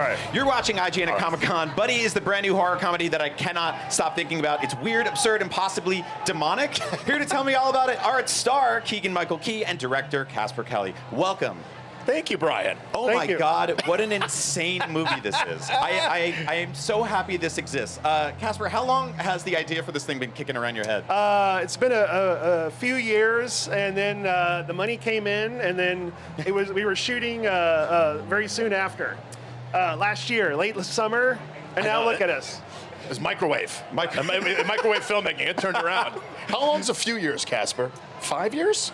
right. You're watching IGN at Comic-Con. Buddy is the brand new horror comedy that I cannot stop thinking about. It's weird, absurd, and possibly demonic. Here to tell me all about it are its star, Keegan-Michael Key, and director, Casper Kelly. Welcome. Thank you, Brian. Oh my God, what an insane movie this is. I am so happy this exists. Casper, how long has the idea for this thing been kicking around your head? It's been a few years, and then the money came in, and then we were shooting very soon after. Last year, late summer, and now look at us. It was microwave. Microwave filmmaking. It turned around. How long's a few years, Casper? 5 years?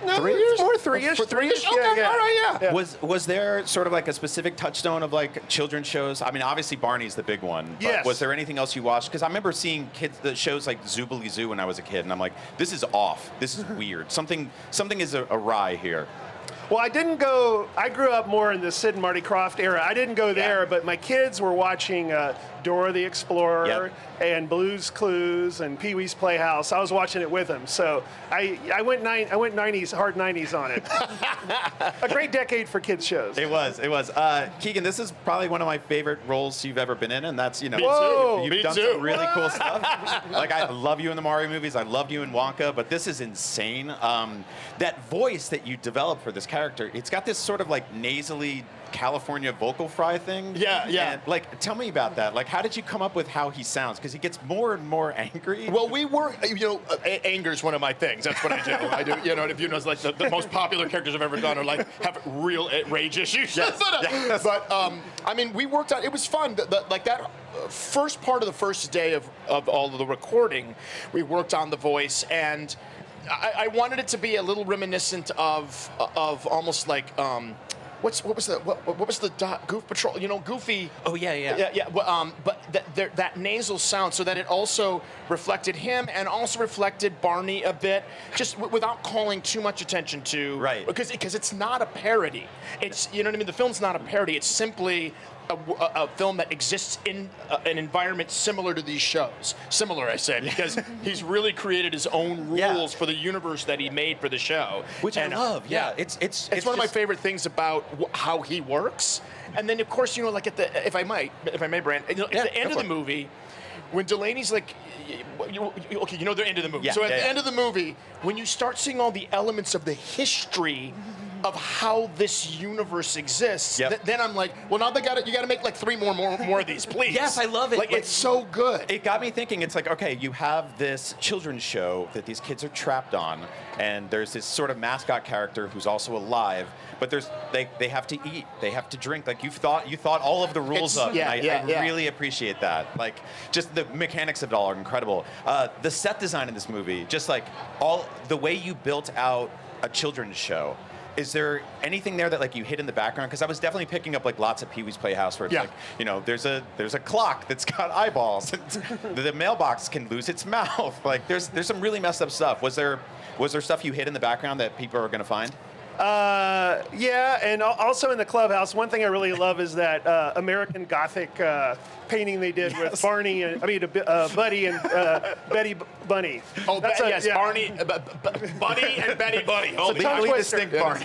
No, 3 years? More three-ish. For 3 years? Yeah, Okay, yeah. all right, yeah. Was there sort of like a specific touchstone of like children's shows? I mean, obviously Barney's the big one. But Yes. was there anything else you watched? Because I remember seeing the shows like Zoobilee Zoo when I was a kid, and I'm like, this is off. This is weird. Something is awry here. Well, I grew up more in the Sid and Marty Krofft era. I didn't go there, but my kids were watching Dora the Explorer and Blue's Clues and Pee-wee's Playhouse. I was watching it with them. So I went 90s, hard 90s on it. A great decade for kids shows. It was. Keegan, this is probably one of my favorite roles you've ever been in, and that's, Me too. you've done some really cool stuff. Like, I love you in the Mario movies. I loved you in Wonka, but this is insane. That voice that you developed for this character, it's got this sort of like nasally California vocal fry thing. Yeah. And, like, tell me about that. Like, how did you come up with how he sounds? Because he gets more and more angry. Well, we were, anger's one of my things. That's what I do. If you know, it's like the most popular characters I've ever done are like have real rage issues. Yes. But I mean, we worked on. It was fun. Like that first part of the first day of all of the recording, we worked on the voice, and I wanted it to be a little reminiscent of almost like. What was the Goof Patrol? Goofy. Oh yeah. Yeah. But that nasal sound, so that it also reflected him and also reflected Barney a bit, just without calling too much attention to. Right. Because it's not a parody. It's what I mean. The film's not a parody. It's simply a film that exists in an environment similar to these shows. Similar, I say, because he's really created his own rules for the universe that he made for the show, which I love. Yeah, it's one of my favorite things about how he works. And then, of course, like at the if I may, Brand, at the end of the movie, when Delaney's like, they're into the movie. Yeah, so at the end of the movie, when you start seeing all the elements of the history of how this universe exists, then I'm like, well, now you got to make like 3 more of these, please. Yes, I love it. Like, it's so good. It got me thinking. It's like, okay, you have this children's show that these kids are trapped on, and there's this sort of mascot character who's also alive, but they have to eat, they have to drink. Like you thought all of the rules up. I really appreciate that. Like, just the mechanics of it all are incredible. The set design in this movie, just like all the way you built out a children's show. Is there anything there that like you hid in the background? Because I was definitely picking up like lots of Pee-wee's Playhouse where it's like, there's a clock that's got eyeballs. The mailbox can lose its mouth. Like there's some really messed up stuff. Was there stuff you hid in the background that people are going to find? Yeah, and also in the clubhouse, one thing I really love is that American Gothic painting they did with Barney and Buddy and Betty Bunny. Oh, Barney, Buddy and Betty Bunny. Oh, legally distinct Barney.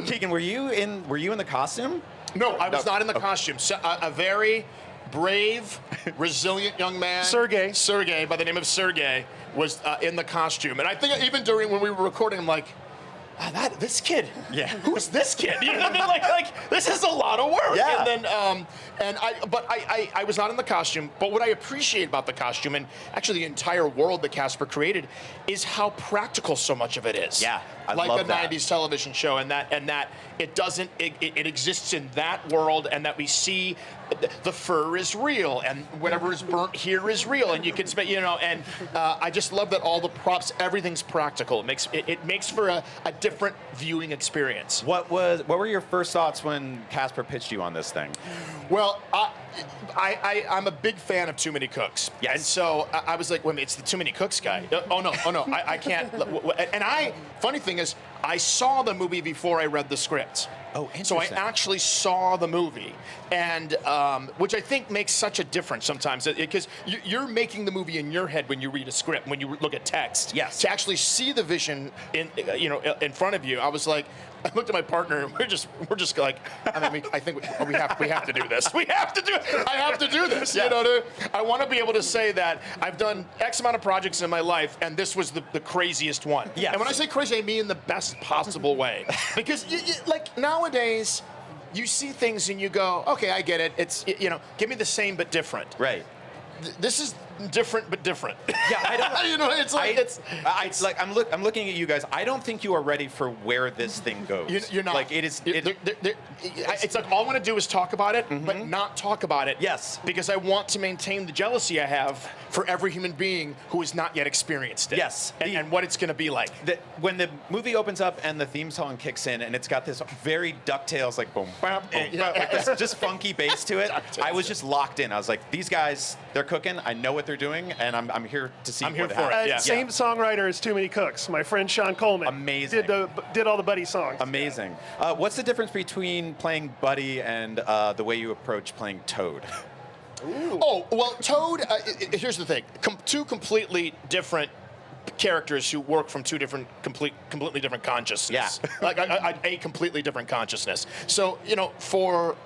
Keegan, were you in the costume? No, I was not in the costume. So, a very brave, resilient young man, Sergey, by the name of Sergey, was in the costume. And I think even during when we were recording, I'm like, this kid. Yeah. Who's this kid? You know what I mean? Like this is a lot of work. Yeah. And then, I was not in the costume. But what I appreciate about the costume, and actually the entire world that Casper created, is how practical so much of it is. Yeah, I like love a that. 90s television show, and that it exists in that world, and that we see the fur is real, and whatever is burnt here is real, and you can spend, and I just love that all the props, everything's practical. It makes for a different viewing experience. What were your first thoughts when Casper pitched you on this thing? Well, I'm a big fan of Too Many Cooks. Yes. And so I was like, wait a minute, it's the Too Many Cooks guy. Oh no, I can't. And funny thing is, I saw the movie before I read the script. Oh, interesting. So I actually saw the movie, and which I think makes such a difference sometimes, because you're making the movie in your head when you read a script, when you look at text. Yes. To actually see the vision in front of you, I was like, I looked at my partner, and we're just like, I mean, I think we have to do this. We have to do it. I have to do this. You know, I want to be able to say that I've done X amount of projects in my life, and this was the craziest one. Yes. And when I say crazy, I mean in the best possible way. Because like nowadays, you see things and you go, okay, I get it. It's give me the same but different. Right. This is different but different. Yeah, I don't. You know, it's like I'm looking at you guys. I don't think you are ready for where this thing goes. You're not. Like it is. It's like all I want to do is talk about it, but not talk about it. Yes. Because I want to maintain the jealousy I have for every human being who has not yet experienced it. Yes. And what it's going to be like. When the movie opens up and the theme song kicks in and it's got this very DuckTales like boom, bam, boom, bam, like this just funky bass to it, I was just locked in. I was like, these guys, they're cooking. I know what they're doing, and I'm here to see. I'm here what for it. happens. Yeah. Same songwriter as Too Many Cooks. My friend Sean Coleman. Amazing. Did all the Buddy songs. Amazing. What's the difference between playing Buddy and the way you approach playing Toad? Ooh. Oh, well, Toad, here's the thing. Two completely different characters who work from completely different consciousness. Yeah. Like a completely different consciousness. So, for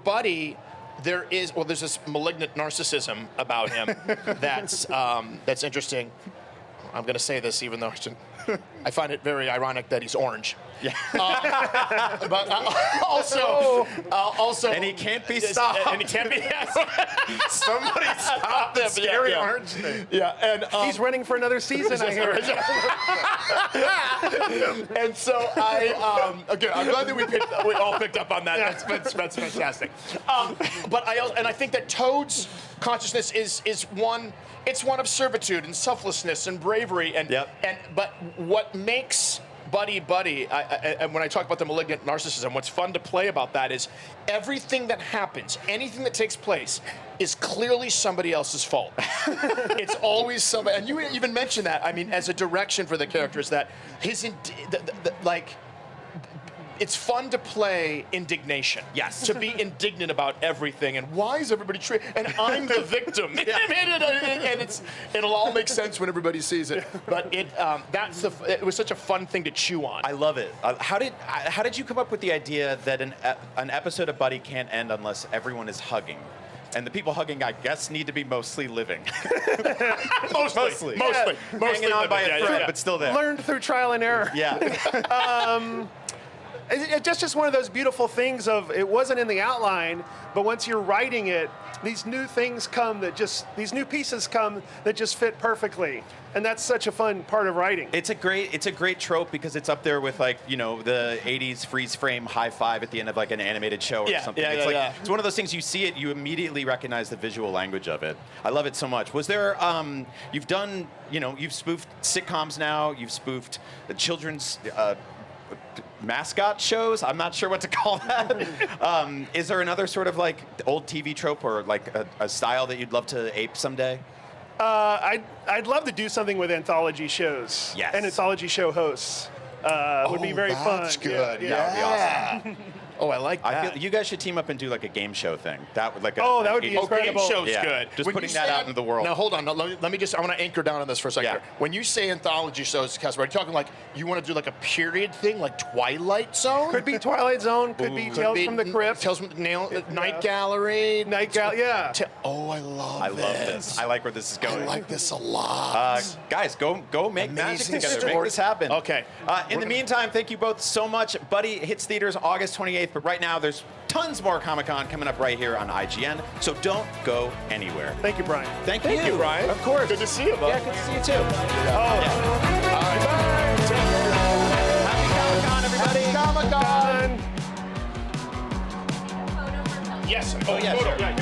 Buddy, there's this malignant narcissism about him that's interesting. I'm going to say this even though I find it very ironic that he's orange. Yeah. But also, and he can't be stopped. And he can't be. Somebody stop the scary orange thing. Yeah, and He's running for another season, I hear. And so okay, I'm glad that we all picked up on that. That's fantastic. But I think that Toad's consciousness is one. It's one of servitude and selflessness and bravery but what makes Buddy, and when I talk about the malignant narcissism, what's fun to play about that is everything that happens, anything that takes place, is clearly somebody else's fault. It's always somebody, and you even mentioned that. I mean, as a direction for the characters, that it's fun to play indignation. Yes. To be indignant about everything, and why is everybody and I'm the victim. And it'll all make sense when everybody sees it. But it was such a fun thing to chew on. I love it. How did you come up with the idea that an episode of Buddy can't end unless everyone is hugging? And the people hugging, I guess, need to be mostly living. Mostly. Hanging on by a thread, but still there. Learned through trial and error. Yeah. It's just one of those beautiful things of it wasn't in the outline, but once you're writing it, these new things come these new pieces come that just fit perfectly. And that's such a fun part of writing. It's a great trope because it's up there with the 80s freeze frame high five at the end of like an animated show or something. It's one of those things you see it, you immediately recognize the visual language of it. I love it so much. Was there you've done, you've spoofed sitcoms now, you've spoofed the children's mascot shows. I'm not sure what to call that. Is there another sort of like old TV trope or like a style that you'd love to ape someday? I'd love to do something with anthology shows. Yes. And anthology show hosts. Would be very fun. That's good. Yeah. That would be awesome. Oh, I like that. I feel you guys should team up and do like a game show thing. That would that would be incredible. Game show's Yeah. good. Just When putting you that say out into the world. Now, hold on. Now, let me just, I want to anchor down on this for a second. Yeah. Here. When you say anthology shows, Casper, are you talking like you want to do like a period thing, like Twilight Zone? Could be Twilight Zone, could be Tales from the Crypt. Tales from the Night Gallery. Yeah. I love this. I like where this is going. I like this a lot. Guys, go make magic Amazing together. Make story. this happen. Okay. In the meantime, thank you both so much. Buddy hits theaters August 28th, but right now there's tons more Comic-Con coming up right here on IGN, so don't go anywhere. Thank you, Brian. Thank you, Brian. Of course. Good to see you, bud. Yeah, good to see you too. Happy Comic-Con, everybody. Comic-Con. Yes. Oh, yeah, sure. Yeah,